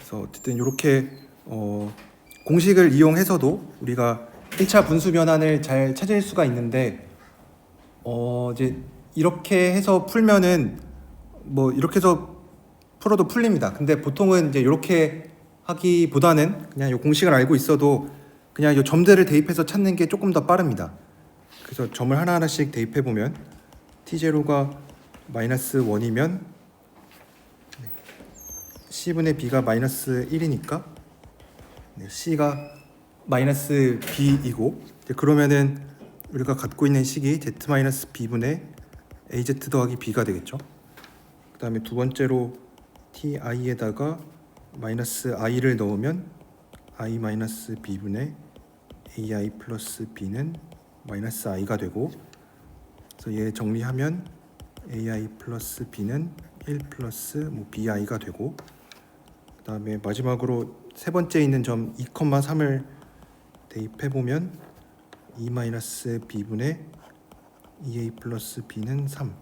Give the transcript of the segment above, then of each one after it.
그래서 어쨌든 이렇게 공식을 이용해서도 우리가 1차 분수 변환을 잘 찾을 수가 있는데 이제 이렇게 해서 풀면은 뭐 이렇게 해서 풀어도 풀립니다. 근데 보통은 이제 이렇게 하기보다는 그냥 이 공식을 알고 있어도 그냥 이 점들을 대입해서 찾는 게 조금 더 빠릅니다. 그래서 점을 하나하나씩 대입해 보면 t0가 마이너스 1이면 c분의 b가 마이너스 1이니까 c가 마이너스 b이고, 그러면은 우리가 갖고 있는 식이 z 마이너스 b분의 az 더하기 b가 되겠죠. 그 다음에 두 번째로 ti에다가 마이너스 i를 넣으면 i 마이너스 b분의 ai 플러스 b는 마이너스 i가 되고, 그래서 얘 정리하면 ai 플러스 b는 1 플러스 bi가 되고, 그 다음에 마지막으로 세 번째 있는 점 2,3을 대입해 보면 2 마이너스 b분의 2a 플러스 b는 3.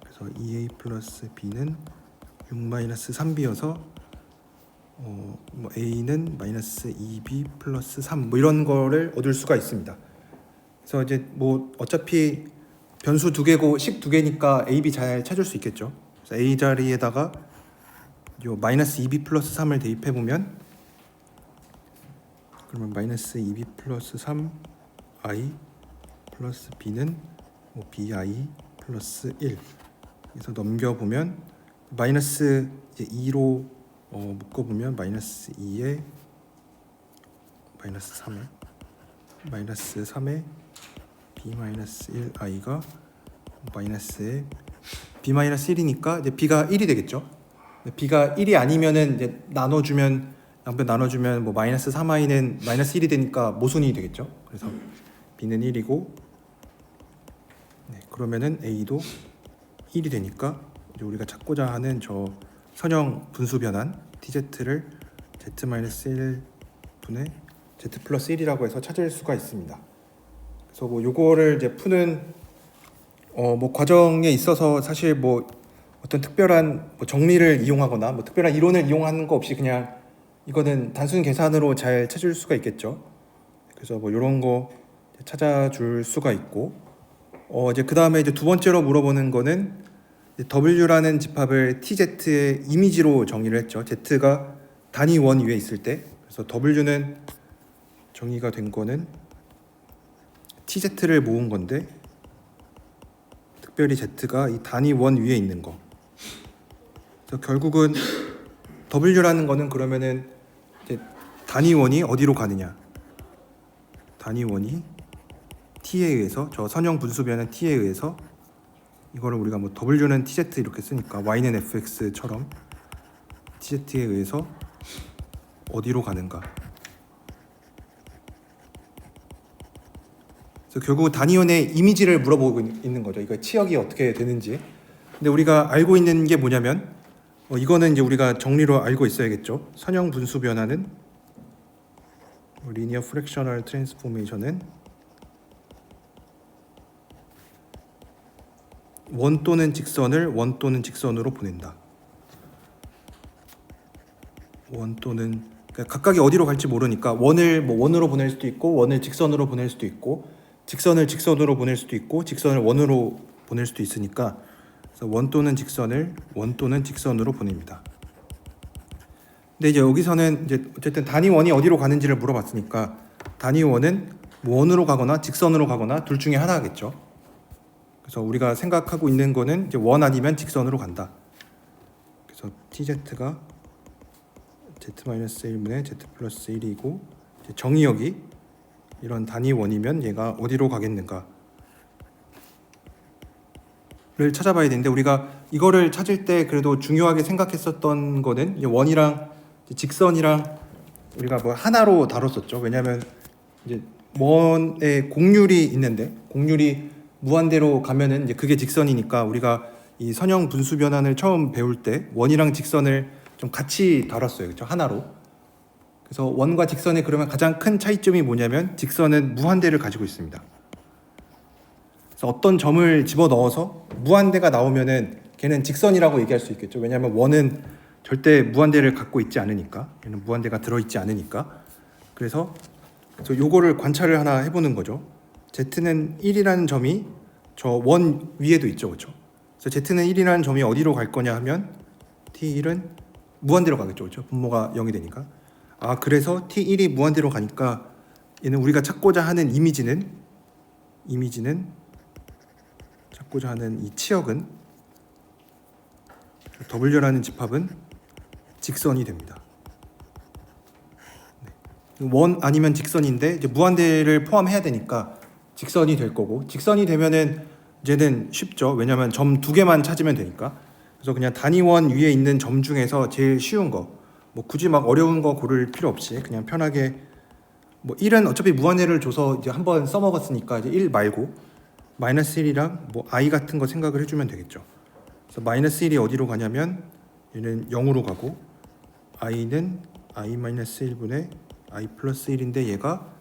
그래서 2a 플러스 b는 6 마이너스 3b여서 a는 마이너스 2b 플러스 3 뭐 이런 거를 얻을 수가 있습니다. 그래서 이제 뭐 어차피 변수 두 개고 식 두 개니까 a, b 잘 찾을 수 있겠죠. 그래서 a 자리에다가 요 마이너스 2b 플러스 3을 대입해 보면, 그러면 마이너스 2b 플러스 3i 플러스 b는 bi 플러스 1. 그래서 넘겨보면 마이너스 2로 묶어보면 마이너스 2에 마이너스 3에 b 마이너스 1i가 마이너스에 b 마이너스 1이니까 이제 b가 1이 되겠죠. b가 1이 아니면은 이제 나눠주면 뭐 마이너스 3i는 마이너스 1이 되니까 모순이 되겠죠. 그래서 b는 1이고, 그러면은 a도 1이 되니까 이제 우리가 찾고자 하는 저 선형 분수 변환 tz를 z-1분의 z 플러스 1이라고 해서 찾을 수가 있습니다. 그래서 뭐 요거를 이제 푸는 뭐 과정에 있어서 사실 뭐 어떤 특별한 뭐 정리를 이용하거나 뭐 특별한 이론을 이용하는 거 없이 그냥 이거는 단순 계산으로 잘 찾을 수가 있겠죠. 그래서 뭐 이런 거 찾아줄 수가 있고, 이제 그 다음에 이제 두 번째로 물어보는 거는 w라는 집합을 tz의 이미지로 정의를 했죠. z가 단위 원 위에 있을 때. 그래서 w는 정의가 된 거는 tz를 모은 건데, 특별히 z가 이 단위 원 위에 있는 거. 그래서 결국은 w라는 거는 그러면은 이제 단위 원이 어디로 가느냐? 단위 원이 t에 의해서, 저 선형 분수 변환 t에 의해서, 이거를 우리가 뭐 w는 tz 이렇게 쓰니까 y는 fx처럼 tz에 의해서 어디로 가는가? 그래서 결국 단위원의 이미지를 물어보고 있는 거죠. 이거 치역이 어떻게 되는지. 근데 우리가 알고 있는 게 뭐냐면, 이거는 이제 우리가 정리로 알고 있어야겠죠. 선형 분수 변화는 리니어 프랙셔널 트랜스포메이션은 원 또는 직선을 원 또는 직선으로 보낸다. 원 또는, 그러니까 각각이 어디로 갈지 모르니까 원을 뭐 원으로 보낼 수도 있고, 원을 직선으로 보낼 수도 있고, 직선을 직선으로 보낼 수도 있고, 직선을 원으로 보낼 수도 있으니까, 그래서 원 또는 직선을 원 또는 직선으로 보냅니다. 근데 이제 여기서는 이제 어쨌든 단위 원이 어디로 가는지를 물어봤으니까 단위 원은 원으로 가거나 직선으로 가거나 둘 중에 하나겠죠. 그래서 우리가 생각하고 있는 거는 이제 원 아니면 직선으로 간다. 그래서 tz가 z-1분의 z 플러스 1이고, 정의역이 이런 단위 원이면 얘가 어디로 가겠는가 를 찾아봐야 되는데, 우리가 이거를 찾을 때 그래도 중요하게 생각했었던 거는 원이랑 직선이랑 우리가 뭐 하나로 다뤘었죠. 왜냐하면 이제 원의 곡률이 있는데, 곡률이 무한대로 가면은 이제 그게 직선이니까, 우리가 이 선형 분수 변환을 처음 배울 때 원이랑 직선을 좀 같이 다뤘어요. 그렇죠? 하나로. 그래서 원과 직선의 그러면 가장 큰 차이점이 뭐냐면, 직선은 무한대를 가지고 있습니다. 그래서 어떤 점을 집어 넣어서 무한대가 나오면은 걔는 직선이라고 얘기할 수 있겠죠. 왜냐하면 원은 절대 무한대를 갖고 있지 않으니까, 얘는 무한대가 들어있지 않으니까. 그래서 요거를 관찰을 하나 해보는 거죠. z는 1이라는 점이 저 원 위에도 있죠, 그렇죠? 그래서 z는 1이라는 점이 어디로 갈 거냐 하면 t1은 무한대로 가겠죠, 그렇죠? 분모가 0이 되니까. 아, 그래서 t1이 무한대로 가니까 얘는 우리가 찾고자 하는 이미지는 찾고자 하는 이 치역은 w라는 집합은 직선이 됩니다. 원 아니면 직선인데 이제 무한대를 포함해야 되니까 직선이 될 거고, 직선이 되면은 이제는 쉽죠. 왜냐하면 점 두 개만 찾으면 되니까. 그래서 그냥 단위원 위에 있는 점 중에서 제일 쉬운 거, 뭐 굳이 막 어려운 거 고를 필요 없이 그냥 편하게, 뭐 1은 어차피 무한대를 줘서 이제 한번 써먹었으니까 이제 1 말고 마이너스 1이랑 뭐 i 같은 거 생각을 해주면 되겠죠. 그래서 마이너스 1이 어디로 가냐면 얘는 0으로 가고, i는 i-1분의 i 플러스 1인데 얘가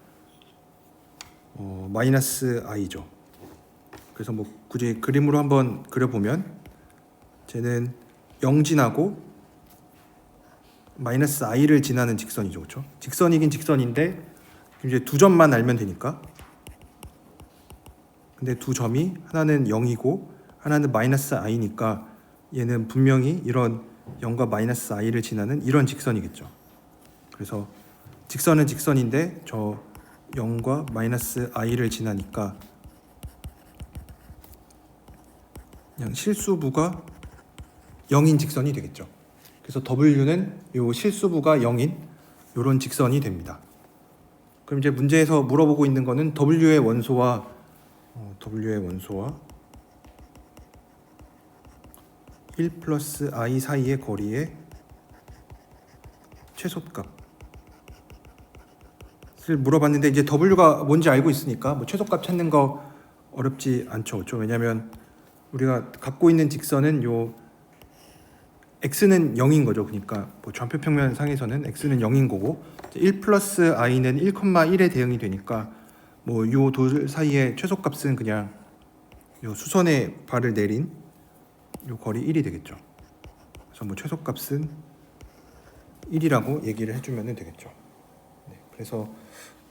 마이너스 i죠. 그래서 뭐 굳이 그림으로 한번 그려보면 쟤는 0 지나고 마이너스 i를 지나는 직선이죠, 그렇죠? 직선이긴 직선인데 이제 두 점만 알면 되니까. 근데 두 점이 하나는 0이고 하나는 마이너스 i니까 얘는 분명히 이런 0과 마이너스 i를 지나는 이런 직선이겠죠. 그래서 직선은 직선인데 저 0과 마이너스 i를 지나니까 그냥 실수부가 0인 직선이 되겠죠. 그래서 w는 요 실수부가 0인 요런 직선이 됩니다. 그럼 이제 문제에서 물어보고 있는 거는 w의 원소와 1 플러스 i 사이의 거리의 최소값을 물어봤는데, 이제 w가 뭔지 알고 있으니까 뭐 최소값 찾는 거 어렵지 않죠, 그렇죠? 왜냐하면 우리가 갖고 있는 직선은 요 x는 0인 거죠. 그러니까 뭐 좌표평면 상에서는 x는 0인 거고 1 플러스 i는 1,1에 대응이 되니까 뭐 요 돌 사이의 최소값은 그냥 요 수선에 발을 내린 요 거리 1이 되겠죠. 그래서 뭐 최소값은 1이라고 얘기를 해주면 되겠죠. 네, 그래서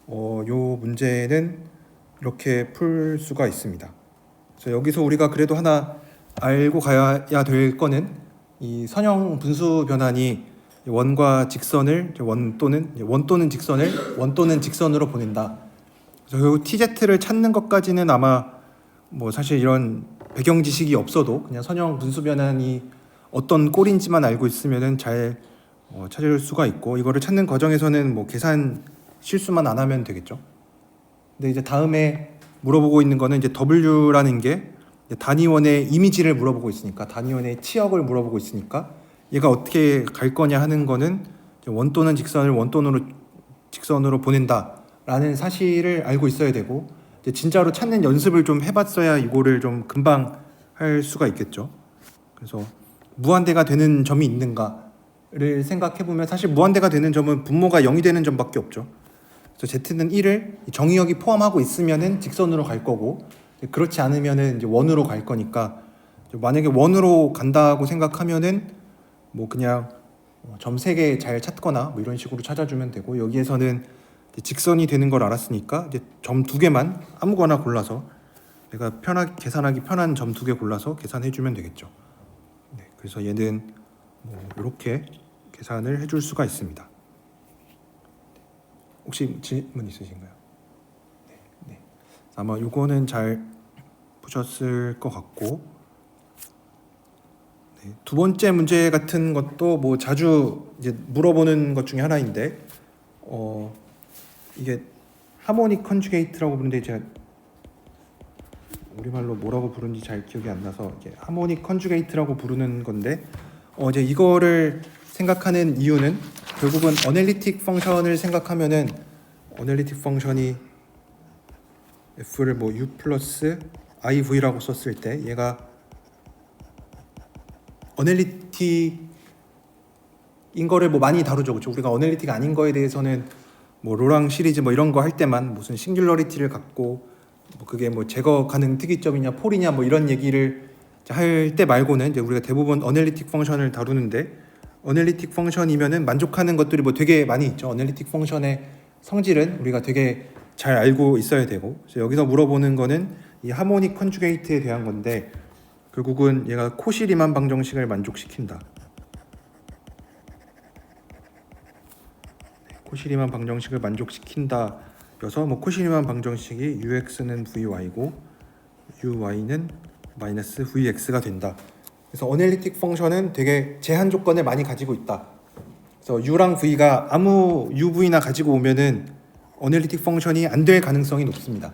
요 문제는 이렇게 풀 수가 있습니다. 그래서 여기서 우리가 그래도 하나 알고 가야 될 거는 이 선형 분수 변환이 원과 직선을 원 또는 직선으로 보낸다. 그래서 이 TZ를 찾는 것까지는 아마 뭐 사실 이런 배경 지식이 없어도 그냥 선형 분수 변환이 어떤 꼴인지만 알고 있으면은 잘 찾을 수가 있고, 이거를 찾는 과정에서는 뭐 계산 실수만 안 하면 되겠죠. 근데 이제 다음에 물어보고 있는 거는 이제 W라는 게 단위원의 이미지를 물어보고 있으니까, 단위원의 치역을 물어보고 있으니까 얘가 어떻게 갈 거냐 하는 거는 원 또는 직선을 원 또는 직선으로 보낸다라는 사실을 알고 있어야 되고, 이제 진짜로 찾는 연습을 좀 해봤어야 이거를 좀 금방 할 수가 있겠죠. 그래서 무한대가 되는 점이 있는가를 생각해보면 사실 무한대가 되는 점은 분모가 0이 되는 점밖에 없죠. 그래서 z는 1을 정의역이 포함하고 있으면은 직선으로 갈 거고, 그렇지 않으면은 이제 원으로 갈 거니까, 만약에 원으로 간다고 생각하면은 뭐 그냥 점 3개 잘 찾거나 뭐 이런 식으로 찾아주면 되고, 여기에서는 직선이 되는 걸 알았으니까 이제 점 2개만 아무거나 골라서 내가 편하게 계산하기 편한 점 2개 골라서 계산해주면 되겠죠. 네, 그래서 얘는 뭐 이렇게 계산을 해줄 수가 있습니다. 혹시 질문 있으신가요? 네. 아마 이거는 잘 보셨을 것 같고, 네, 두 번째 문제 같은 것도 뭐 자주 이제 물어보는 것 중에 하나인데, 이게 하모닉 컨주게이트라고 부르는데, 제가 우리말로 뭐라고 부르는지 잘 기억이 안 나서 이게 하모닉 컨주게이트라고 부르는 건데, 이제 이거를 생각하는 이유는 결국은 어널리틱 펑션을 생각하면은, 어널리틱 펑션이 f를 뭐 u 플러스 iv라고 썼을 때 얘가 어널리틱인 거를 뭐 많이 다루죠, 그렇죠? 우리가 어널리틱 아닌 거에 대해서는 뭐 로랑 시리즈 뭐 이런 거 할 때만 무슨 싱귤러리티를 갖고 뭐 그게 뭐 제거 가능 특이점이냐 폴이냐 뭐 이런 얘기를 할 때 말고는 이제 우리가 대부분 어널리틱 펑션을 다루는데, 어널리틱 펑션이면은 만족하는 것들이 뭐 되게 많이 있죠. 어널리틱 펑션의 성질은 우리가 되게 잘 알고 있어야 되고, 그래서 여기서 물어보는 거는 이 하모닉 컨주게이트에 대한 건데, 결국은 얘가 코시-리만 방정식을 만족시킨다. 코시-리만 방정식을 만족시킨다 여서 뭐 코시-리만 방정식이 ux는 vy고 uy는 마이너스 vx가 된다. 그래서 어널리틱 펑션은 되게 제한 조건을 많이 가지고 있다. 그래서 u랑 v가 아무 uv나 가지고 오면은 어널리틱 펑션이 안 될 가능성이 높습니다.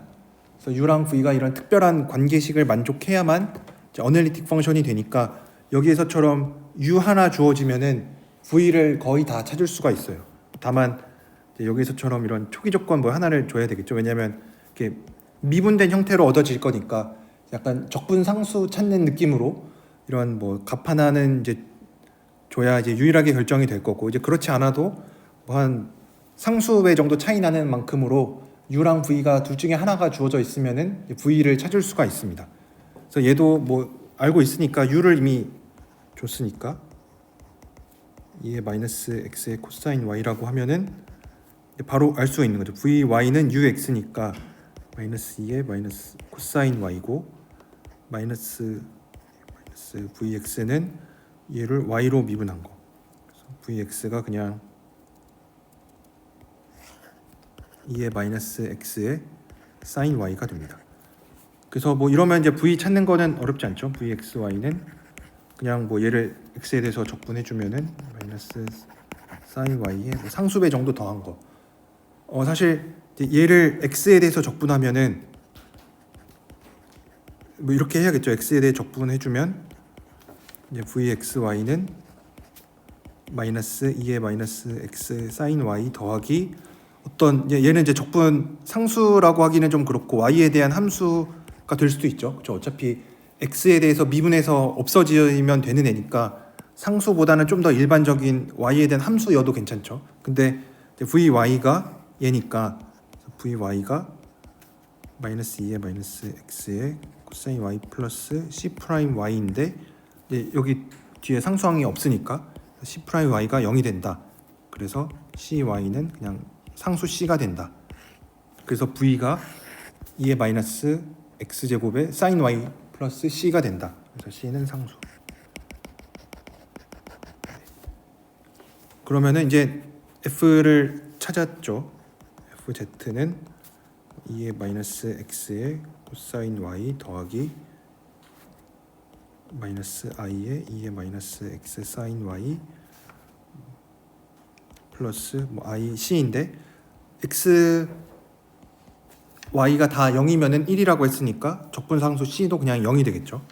그래서 u랑 v가 이런 특별한 관계식을 만족해야만 어널리틱 펑션이 되니까, 여기에서처럼 u 하나 주어지면은 v를 거의 다 찾을 수가 있어요. 다만 여기서처럼 이런 초기 조건 뭐 하나를 줘야 되겠죠. 왜냐하면 이렇게 미분된 형태로 얻어질 거니까 약간 적분 상수 찾는 느낌으로 이런 뭐 값 하나는 이제 줘야 이제 유일하게 결정이 될 거고, 이제 그렇지 않아도 뭐 한 상수배 정도 차이 나는 만큼으로 u랑 v가 둘 중에 하나가 주어져 있으면은 v를 찾을 수가 있습니다. 그래서 얘도 뭐 알고 있으니까 u를 이미 줬으니까 2의 마이너스 x의 코사인 y라고 하면은 바로 알 수 있는 거죠. vy는 ux니까 마이너스 2의 마이너스 코사인 y고 마이너스 vx는 얘를 y로 미분한 거. 그래서 vx가 그냥 2의 마이너스 x의 사인 y가 됩니다. 그래서 뭐 이러면 이제 v 찾는 거는 어렵지 않죠. vxy는 그냥 뭐 얘를 x에 대해서 적분해 주면은 마이너스 사인 y의 뭐 상수배 정도 더한 거. 사실 얘를 x에 대해서 적분하면은 뭐 이렇게 해야겠죠. x에 대해 적분해 주면 이제 vxy는 마이너스 2의 마이너스 x 사인 y 더하기 어떤 얘는 이제 적분 상수라고 하기는 좀 그렇고 y에 대한 함수가 될 수도 있죠. 그렇죠? 어차피 x에 대해서 미분해서 없어지면 되는 애니까 상수보다는 좀 더 일반적인 y에 대한 함수여도 괜찮죠. 근데 vy가 얘니까 vy가 마이너스 2의 마이너스 x의 코사인 y 플러스 c 프라임 y인데 여기 뒤에 상수항이 없으니까 c 프라임 y가 0이 된다. 그래서 cy는 그냥 상수 c가 된다. 그래서 v가 2의 마이너스 x제곱의 사인 y 플러스 c가 된다. 그래서 c는 상수. 그러면은 이제 f를 찾았죠. fz는 2의 마이너스 x의 코사인 y 더하기 마이너스 i의 2의 마이너스 x 사인 y 플러스 뭐 i c인데 x y가 다 0이면은 1이라고 했으니까 적분상수 c도 그냥 0이 되겠죠.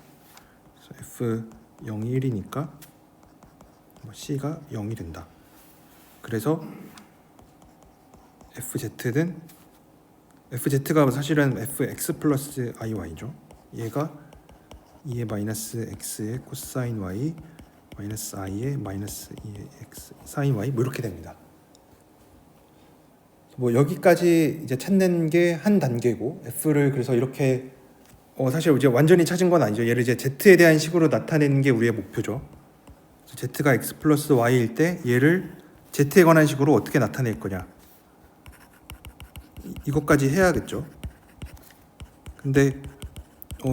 그래서 f 0이 1이니까 c가 0이 된다. 그래서 fz가 사실은 fx 플러스 iy죠. 얘가 2의 마이너스 x의 코사인 y 마이너스 i의 마이너스 2의 x 사인 y 뭐 이렇게 됩니다. 뭐 여기까지 이제 찾는 게 한 단계고, f를 그래서 이렇게 사실 이제 완전히 찾은 건 아니죠. 얘를 이제 z에 대한 식으로 나타내는 게 우리의 목표죠. z가 x 플러스 y일 때 얘를 z에 관한 식으로 어떻게 나타낼 거냐, 이것까지 해야겠죠. 근데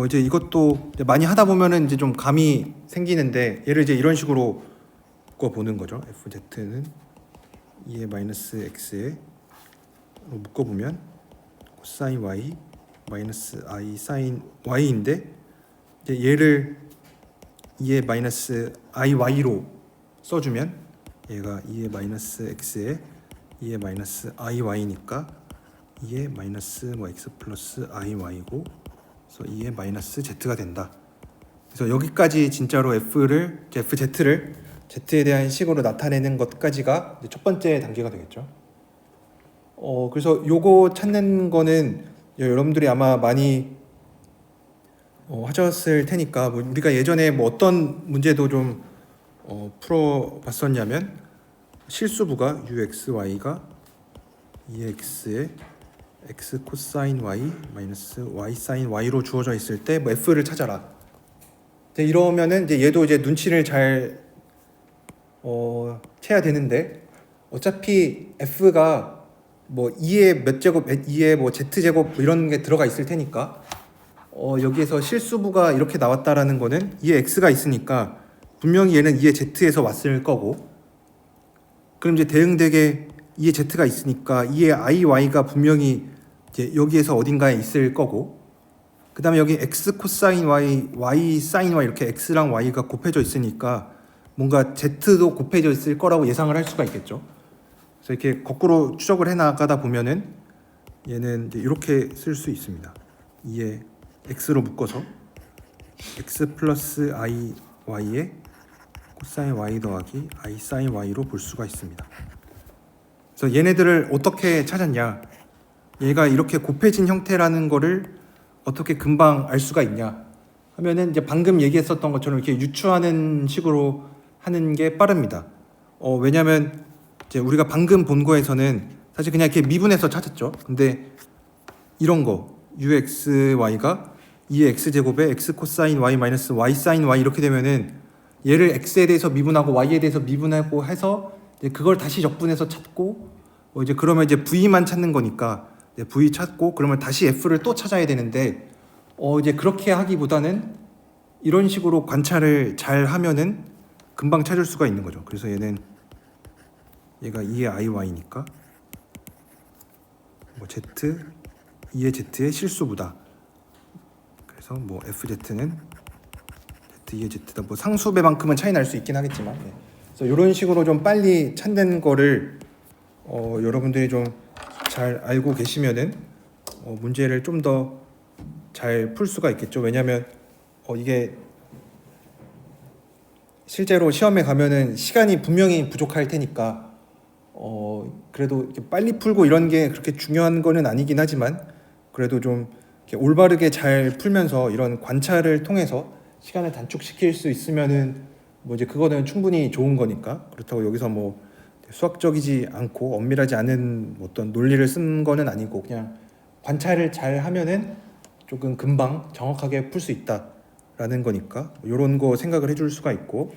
이제 이것도 이제 많이 하다 보면은 이제 좀 감이 생기는데, 얘를 이제 이런 식으로 묶어보는 거죠. fz는 2의 마이너스 x에 묶어보면 코사인 y 마이너스 i 사인 y인데, 이제 얘를 2의 마이너스 iy로 써주면 얘가 2의 마이너스 x에 2의 마이너스 iy니까 2의 마이너스 뭐 x 플러스 iy고, 그래서 2의 마이너스 z가 된다. 그래서 여기까지 진짜로 fz를 z에 대한 식으로 나타내는 것까지가 이제 첫 번째 단계가 되겠죠. 그래서 요거 찾는 거는 여러분들이 아마 많이 하셨을 테니까, 뭐 우리가 예전에 뭐 어떤 문제도 좀 풀어봤었냐면, 실수부가 uxy가 2x의 x 코사인 y 마이너스 y 사인 y로 주어져 있을 때 뭐 f를 찾아라. 이러면은 이제 얘도 이제 눈치를 잘 채야 되는데 어차피 f가 뭐 2의 몇 제곱, 2의 뭐 z 제곱 이런 게 들어가 있을 테니까 여기에서 실수부가 이렇게 나왔다라는 거는 2의 x가 있으니까 분명히 얘는 2의 z에서 왔을 거고, 그럼 이제 대응되게 2의 z가 있으니까 2의 iy가 분명히 이제 여기에서 어딘가에 있을 거고, 그 다음에 여기 x 코사인 y, y 사인 y 이렇게 x랑 y가 곱해져 있으니까 뭔가 z도 곱해져 있을 거라고 예상을 할 수가 있겠죠. 그래서 이렇게 거꾸로 추적을 해 나가다 보면은 얘는 이제 이렇게 쓸 수 있습니다. 2의 x로 묶어서 x 플러스 i y의 코사인 y 더하기 i 사인 y로 볼 수가 있습니다. 그래서 얘네들을 어떻게 찾았냐, 얘가 이렇게 곱해진 형태라는 거를 어떻게 금방 알 수가 있냐 하면은 이제 방금 얘기했었던 것처럼 이렇게 유추하는 식으로 하는 게 빠릅니다. 왜냐면 이제 우리가 방금 본 거에서는 사실 그냥 이렇게 미분해서 찾았죠. 근데 이런 거 uxy가 2의 x제곱에 x 코사인 y 마이너스 y 사인 y 이렇게 되면은 얘를 x에 대해서 미분하고 y에 대해서 미분하고 해서 이제 그걸 다시 적분해서 찾고 이제 그러면 이제 v만 찾는 거니까 v 찾고 그러면 다시 f를 또 찾아야 되는데 이제 그렇게 하기보다는 이런 식으로 관찰을 잘 하면은 금방 찾을 수가 있는 거죠. 그래서 얘가 2의 iy니까 뭐 z 2의 z의 실수부다. 그래서 뭐 fz는 z 2의 z다. 뭐 상수배만큼은 차이 날 수 있긴 하겠지만, 그래서 이런 식으로 좀 빨리 찾는 거를 여러분들이 좀 잘 알고 계시면은 문제를 좀 더 잘 풀 수가 있겠죠. 왜냐하면 이게 실제로 시험에 가면은 시간이 분명히 부족할 테니까 그래도 이렇게 빨리 풀고 이런 게 그렇게 중요한 거는 아니긴 하지만 그래도 좀 이렇게 올바르게 잘 풀면서 이런 관찰을 통해서 시간을 단축시킬 수 있으면은 뭐 이제 그거는 충분히 좋은 거니까. 그렇다고 여기서 뭐 수학적이지 않고 엄밀하지 않은 어떤 논리를 쓴 거는 아니고 그냥 관찰을 잘 하면은 조금 금방 정확하게 풀 수 있다라는 거니까 이런 거 생각을 해줄 수가 있고,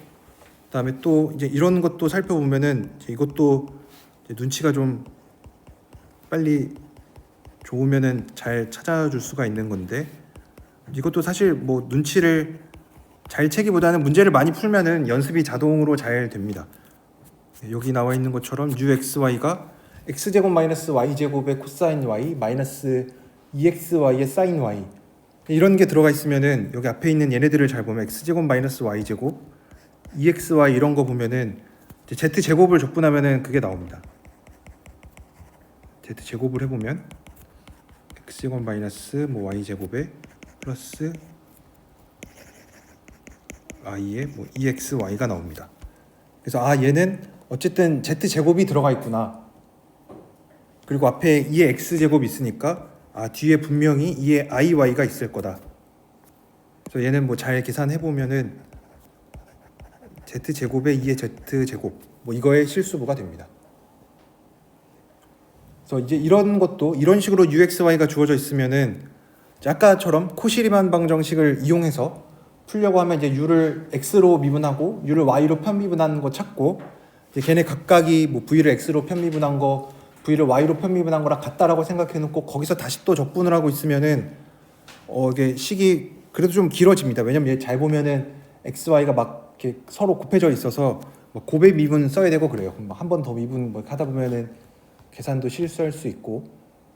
그다음에 또 이제 이런 것도 살펴보면은 이것도 이제 눈치가 좀 빨리 좋으면은 잘 찾아줄 수가 있는 건데, 이것도 사실 뭐 눈치를 잘 채기보다는 문제를 많이 풀면은 연습이 자동으로 잘 됩니다. 여기 나와 있는 것처럼 uxy가 x제곱 마이너스 y제곱의 코사인 y 마이너스 2xy의 사인 y 이런 게 들어가 있으면은 여기 앞에 있는 얘네들을 잘 보면 x제곱 마이너스 y제곱 2xy 이런 거 보면은 z제곱을 적분하면은 그게 나옵니다. z제곱을 해보면 x제곱 마이너스 뭐 y제곱에 플러스 i의 뭐 2xy가 나옵니다. 그래서 얘는 어쨌든 z제곱이 들어가 있구나. 그리고 앞에 2의 x제곱이 있으니까 뒤에 분명히 2의 iy가 있을 거다. 그래서 얘는 뭐 잘 계산해 보면은 z제곱에 2의 z제곱 뭐 이거의 실수부가 됩니다. 그래서 이제 이런 것도 이런 식으로 uxy가 주어져 있으면은 아까처럼 코시리만 방정식을 이용해서 풀려고 하면 이제 u를 x로 미분하고 u를 y로 편미분하는 거 찾고, 이제 걔네 각각이 뭐 v를 x로 편미분한 거, v를 y로 편미분한 거랑 같다라고 생각해 놓고 거기서 다시 또 적분을 하고 있으면은 이게 식이 그래도 좀 길어집니다. 왜냐면 얘 잘 보면은 x, y가 막 이렇게 서로 곱해져 있어서 뭐 곱의 미분 써야 되고 그래요. 한 번 더 미분 뭐 하다 보면은 계산도 실수할 수 있고,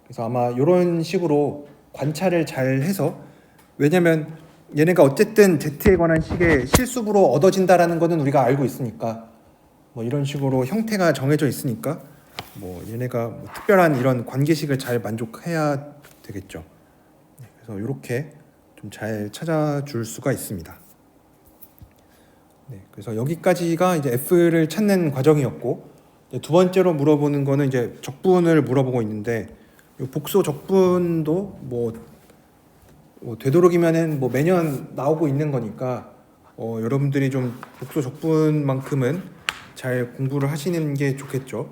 그래서 아마 이런 식으로 관찰을 잘 해서, 왜냐면 얘네가 어쨌든 z에 관한 식의 실수부로 얻어진다라는 거는 우리가 알고 있으니까 뭐 이런 식으로 형태가 정해져 있으니까 뭐 얘네가 뭐 특별한 이런 관계식을 잘 만족해야 되겠죠. 그래서 이렇게 좀 잘 찾아줄 수가 있습니다. 그래서 여기까지가 이제 f를 찾는 과정이었고, 두 번째로 물어보는 거는 이제 적분을 물어보고 있는데, 복소 적분도 뭐 되도록이면은 뭐 매년 나오고 있는 거니까 여러분들이 좀 복소 적분만큼은 잘 공부를 하시는 게 좋겠죠.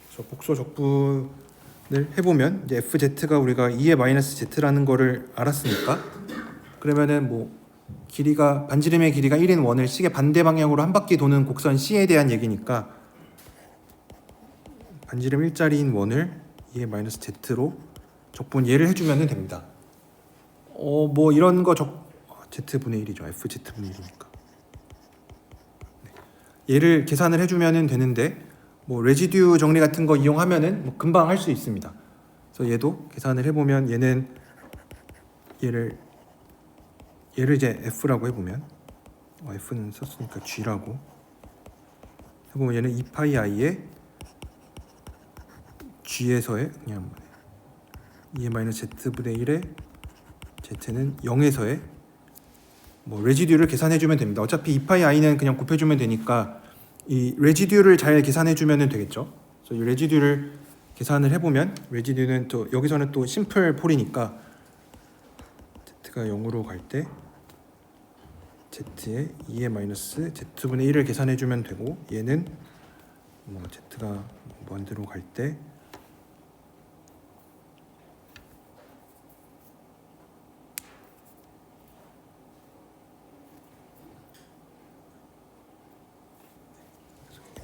그래서 복소 적분을 해보면 이제 fz가 우리가 2의 마이너스 z라는 거를 알았으니까, 그러면은 뭐 길이가 반지름의 길이가 1인 원을 식의 반대 방향으로 한 바퀴 도는 곡선 C에 대한 얘기니까 반지름 1짜리인 원을 2의 마이너스 Z로 적분 얘를 해주면 됩니다. 뭐 이런 거 Z분의 1이죠. FZ분의 1이니까. 얘를 계산을 해주면 되는데 뭐 레지듀 정리 같은 거 이용하면은 뭐 금방 할 수 있습니다. 그래서 얘도 계산을 해보면 얘를 이제 F라고 해보면 F는 썼으니까 G라고 해보면 얘는 2파이 I에 G에서의 그냥 2의 마이너스 Z분의 1에 Z는 0에서의 뭐 레지듀를 계산해주면 됩니다. 어차피 2파이 I는 그냥 곱해주면 되니까 이 레지듀를 잘 계산해주면 되겠죠. 그래서 이 레지듀를 계산을 해보면 레지듀는 또 여기서는 또 심플 폴이니까 Z가 0으로 갈 때 Z의 2의 마이너스 Z분의 1을 계산해주면 되고 얘는 뭐 Z가 무한대로 갈 때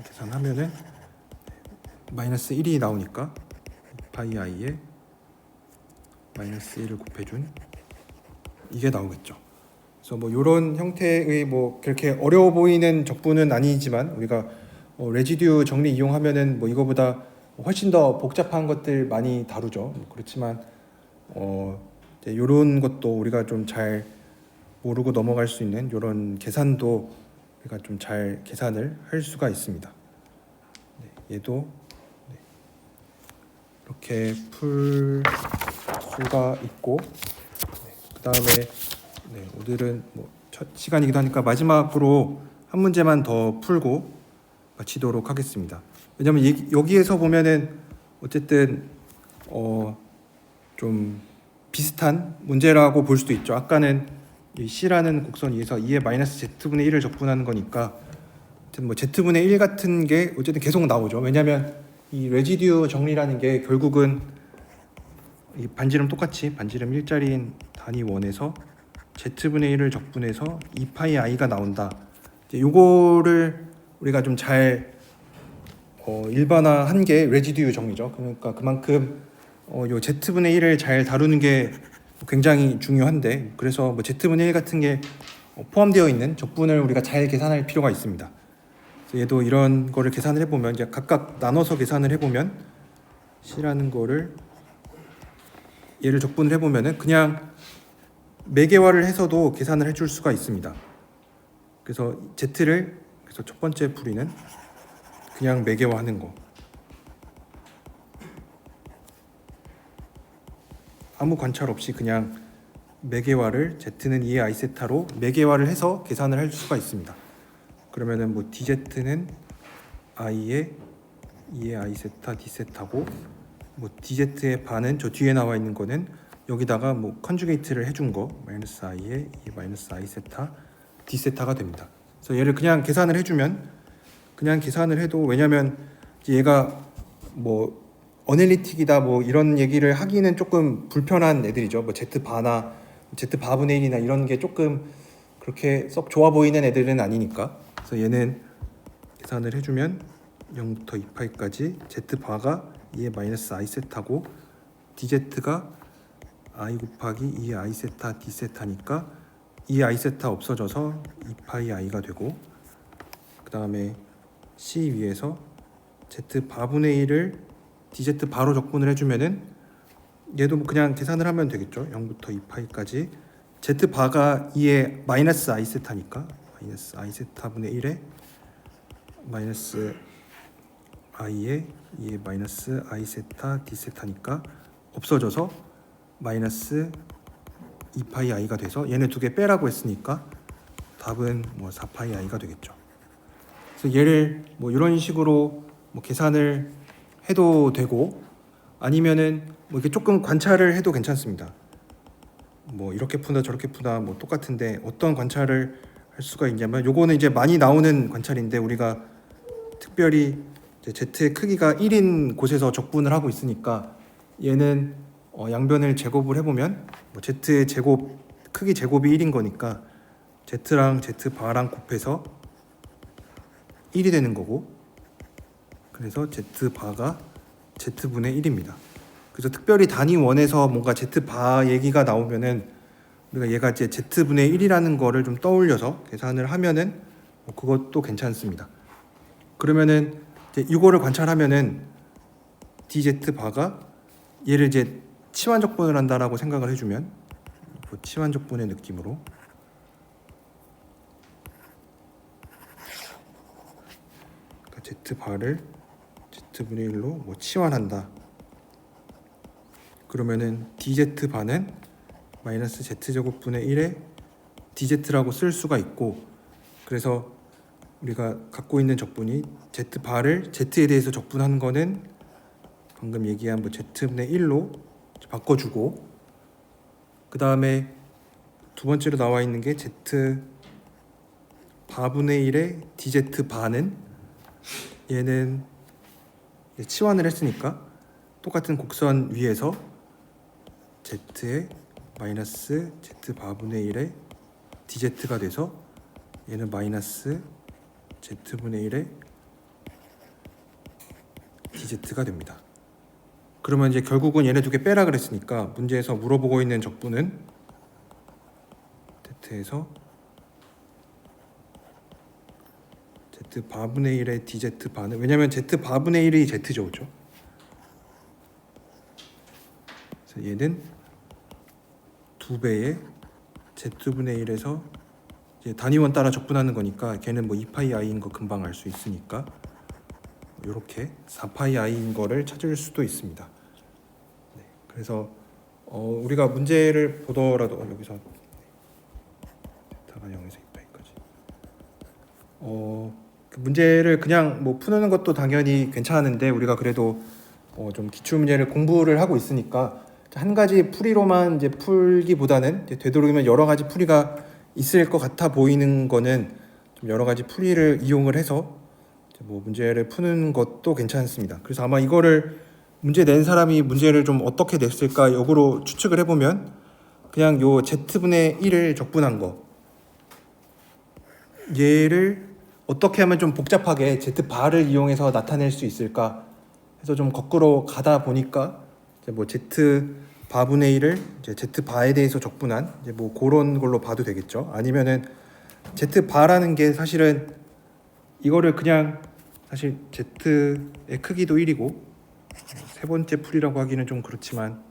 계산하면은 마이너스 1이 나오니까 파이 I에 마이너스 1을 곱해준 이게 나오겠죠. 그래서 뭐 이런 형태의 뭐 그렇게 어려워 보이는 적분은 아니지만 우리가 레지듀 정리 이용하면은 뭐 이거보다 훨씬 더 복잡한 것들 많이 다루죠. 그렇지만 이런 것도 우리가 좀 잘 모르고 넘어갈 수 있는 이런 계산도 우리가 좀 잘 계산을 할 수가 있습니다. 얘도 이렇게 풀 수가 있고 그 다음에 오늘은 뭐 첫 시간이기도 하니까 마지막으로 한 문제만 더 풀고 마치도록 하겠습니다. 왜냐하면 여기에서 보면은 어쨌든 좀 비슷한 문제라고 볼 수도 있죠. 아까는 이 C라는 곡선 위에서 2의 마이너스 Z분의 1을 적분하는 거니까 뭐 Z분의 1 같은 게 어쨌든 계속 나오죠. 왜냐하면 이 레지듀 정리라는 게 결국은 이 반지름 똑같이 반지름 1짜리인 단위 원에서 Z분의 1을 적분해서 2파이 I가 나온다. 이제 요거를 우리가 좀 잘 일반화한 게 레지듀 정리죠. 그러니까 그만큼 요 Z분의 1을 잘 다루는 게 굉장히 중요한데 그래서 뭐 Z분의 1 같은 게 포함되어 있는 적분을 우리가 잘 계산할 필요가 있습니다. 그래서 얘도 이런 거를 계산을 해보면 이제 각각 나눠서 계산을 해보면 C라는 거를 얘를 적분을 해보면은 그냥 매개화를 해서도 계산을 해줄 수가 있습니다. 그래서 Z를 그래서 첫 번째 풀이는 그냥 매개화하는 거. 아무 관찰 없이 그냥 매개화를 Z는 2의 I 세타로 매개화를 해서 계산을 할 수가 있습니다. 그러면은 뭐 DZ는 I의 2의 I 세타 D 세타고 뭐 DZ의 반은 저 뒤에 나와 있는 거는 여기다가 뭐 컨주게이트를 해준 거 마이너스 I의 2 마이너스 I 세타 D 세타가 됩니다. 그래서 얘를 그냥 계산을 해주면 그냥 계산을 해도 왜냐면 얘가 뭐 어널리틱이다 뭐 이런 얘기를 하기는 조금 불편한 애들이죠. 뭐 Z 바분의 1이나 이런 게 조금 그렇게 썩 좋아 보이는 애들은 아니니까. 그래서 얘는 계산을 해주면 0부터 2파이까지 Z바가 2의 마이너스 I 세타고 DZ가 I 곱하기 2의 I 세타 D 세타니까 2의 I 세타 없어져서 2파이 I가 되고 그 다음에 C 위에서 Z바분의 1을 DZ 바로 적분을 해주면은 얘도 그냥 계산을 하면 되겠죠. 0부터 2파이까지 Z바가 2의 마이너스 I 세타니까 마이너스 I 세타분의 1에 마이너스 I의 2의 마이너스 I 세타 D 세타니까 없어져서 마이너스 2파이 I가 돼서 얘네 두 개 빼라고 했으니까 답은 뭐 4파이 I가 되겠죠. 그래서 얘를 뭐 이런 식으로 뭐 계산을 해도 되고 아니면은 뭐 이렇게 조금 관찰을 해도 괜찮습니다. 뭐 이렇게 푸나 저렇게 푸나 뭐 똑같은데 어떤 관찰을 할 수가 있냐면 요거는 이제 많이 나오는 관찰인데 우리가 특별히 이제 Z의 크기가 1인 곳에서 적분을 하고 있으니까 얘는 양변을 제곱을 해보면 뭐 Z의 제곱 크기 제곱이 1인 거니까 Z랑 Z바랑 곱해서 1이 되는 거고, 그래서 Z바가 Z분의 1입니다. 그래서 특별히 단위 원에서 뭔가 Z바 얘기가 나오면은 우리가 얘가 이제 Z분의 1이라는 거를 좀 떠올려서 계산을 하면은 뭐 그것도 괜찮습니다. 그러면은 이제 이거를 관찰하면은 dZ바가 얘를 이제 치환적분을 한다라고 생각을 해주면 뭐 치환적분의 느낌으로 그러니까 Z바를 Z분의 1로 뭐 치환한다. 그러면은 dZ바는 마이너스 Z제곱분의 1에 dZ라고 쓸 수가 있고, 그래서 우리가 갖고 있는 적분이 Z바를 Z에 대해서 적분하는 거는 방금 얘기한 뭐 Z분의 1로 바꿔주고, 그 다음에 두 번째로 나와 있는 게 Z바분의 1의 dZ바는 얘는 치환을 했으니까 똑같은 곡선 위에서 Z의 마이너스 Z바분의 1의 dZ가 돼서 얘는 마이너스 Z분의 1의 dZ가 됩니다. 그러면 이제 결국은 얘네 두 개 빼라 그랬으니까 문제에서 물어보고 있는 적분은 Z에서 Z바분의 1의 dZ바는, 왜냐면 Z바분의 1이 Z죠, 그렇죠? 그래서 얘는 2배의 Z분의 1에서 이제 단위원 따라 적분하는 거니까 걔는 뭐 2파이 i인 거 금방 알 수 있으니까 이렇게 4파이 i인 거를 찾을 수도 있습니다. 네, 그래서 우리가 문제를 보더라도 여기서 다가 0에서 2파이까지 그 문제를 그냥 뭐 푸는 것도 당연히 괜찮은데 우리가 그래도 좀 기출 문제를 공부를 하고 있으니까 한 가지 풀이로만 이제 풀기보다는 이제 되도록이면 여러 가지 풀이가 있을 것 같아 보이는 거는 좀 여러 가지 풀이를 이용을 해서 뭐 문제를 푸는 것도 괜찮습니다. 그래서 아마 이거를 문제 낸 사람이 문제를 좀 어떻게 냈을까 역으로 추측을 해보면 그냥 요 Z분의 1을 적분한 거, 얘를 어떻게 하면 좀 복잡하게 Z바를 이용해서 나타낼 수 있을까 해서 좀 거꾸로 가다 보니까 이제 뭐 Z바분의 1을 이제 Z바에 대해서 적분한 이제 뭐 그런 걸로 봐도 되겠죠. 아니면은 Z바라는 게 사실은 이거를 그냥 사실 Z의 크기도 1이고 세 번째 풀이라고 하기는 좀 그렇지만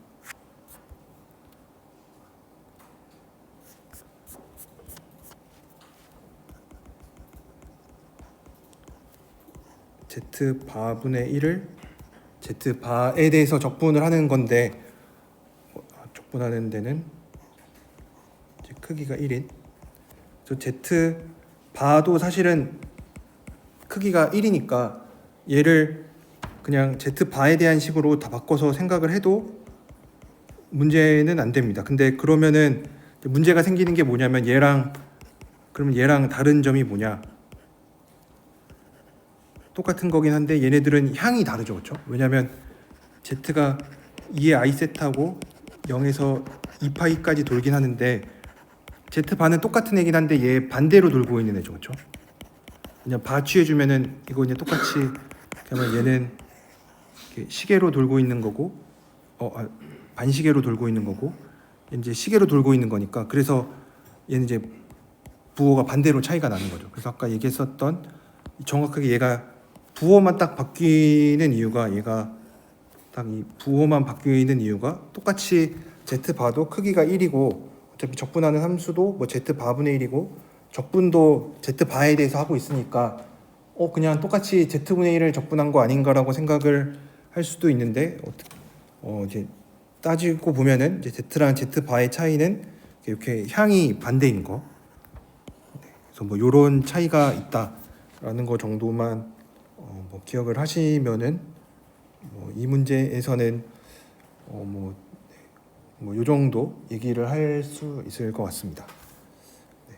Z바분의 1을 Z바에 대해서 적분을 하는 건데 적분하는 데는 이제 크기가 1인 Z바도 사실은 크기가 1이니까 얘를 그냥 Z바에 대한 식으로 다 바꿔서 생각을 해도 문제는 안 됩니다. 근데 그러면은 문제가 생기는 게 뭐냐면 그러면 얘랑 다른 점이 뭐냐? 똑같은 거긴 한데 얘네들은 향이 다르죠, 그렇죠? 왜냐면 Z가 2의 i 세트하고 0에서 2파이까지 돌긴 하는데 Z바는 똑같은 애긴 한데 얘 반대로 돌고 있는 애죠, 그렇죠? 그냥 바 취해주면은 이거 그냥 똑같이 그러면 얘는 시계로 돌고 있는 거고, 반시계로 돌고 있는 거고, 이제 시계로 돌고 있는 거니까 그래서 얘는 이제 부호가 반대로 차이가 나는 거죠. 그래서 아까 얘기했었던 정확하게 얘가 부호만 딱 바뀌는 이유가 얘가 딱 이 부호만 바뀌는 이유가 똑같이 Z바도 크기가 1이고 어차피 적분하는 함수도 뭐 Z바분의 1이고 적분도 Z바에 대해서 하고 있으니까 그냥 똑같이 Z분의 1을 적분한 거 아닌가라고 생각을 할 수도 있는데 이제 따지고 보면은 이제 Z랑 Z바의 차이는 이렇게 향이 반대인 거. 그래서 뭐 요런 차이가 있다라는 거 정도만 뭐 기억을 하시면은 이 문제에서는 요 정도 얘기를 할 수 있을 것 같습니다. 네.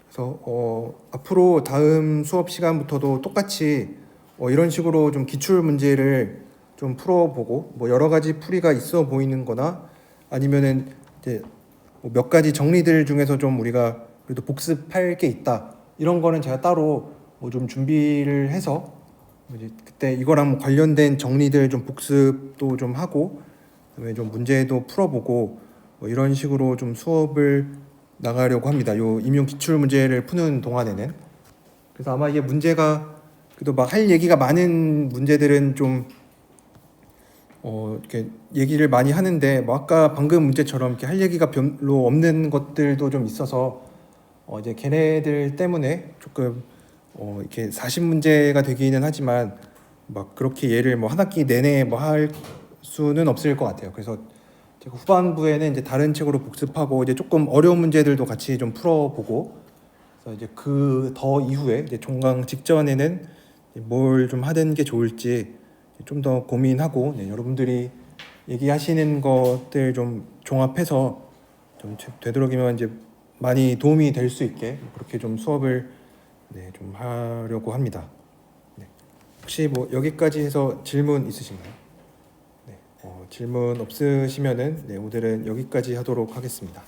그래서 앞으로 다음 수업 시간부터도 똑같이 이런 식으로 좀 기출 문제를 좀 풀어보고 뭐 여러 가지 풀이가 있어 보이는 거나 아니면은 이제 몇 가지 정리들 중에서 좀 우리가 그래도 복습할 게 있다 이런 거는 제가 따로 뭐 좀 준비를 해서 이제 그때 이거랑 뭐 관련된 정리들 좀 복습도 좀 하고 그다음에 좀 문제도 풀어보고 뭐 이런 식으로 좀 수업을 나가려고 합니다. 요 임용 기출 문제를 푸는 동안에는. 그래서 아마 이게 문제가 그래도 막 할 얘기가 많은 문제들은 좀 이렇게 얘기를 많이 하는데 뭐 아까 방금 문제처럼 이렇게 할 얘기가 별로 없는 것들도 좀 있어서 이제 걔네들 때문에 조금 이렇게 40문제가 되기는 하지만 막 그렇게 얘를 뭐 한 학기 내내 뭐 할 수는 없을 것 같아요. 그래서 제가 후반부에는 이제 다른 책으로 복습하고 이제 조금 어려운 문제들도 같이 좀 풀어보고 그래서 이제 그 더 이후에 이제 종강 직전에는 뭘 좀 하는 게 좋을지 좀 더 고민하고 여러분들이 얘기하시는 것들 좀 종합해서 좀 되도록이면 이제 많이 도움이 될 수 있게 그렇게 좀 수업을 좀 하려고 합니다. 혹시 뭐 여기까지 해서 질문 있으신가요? 질문 없으시면은 오늘은 여기까지 하도록 하겠습니다.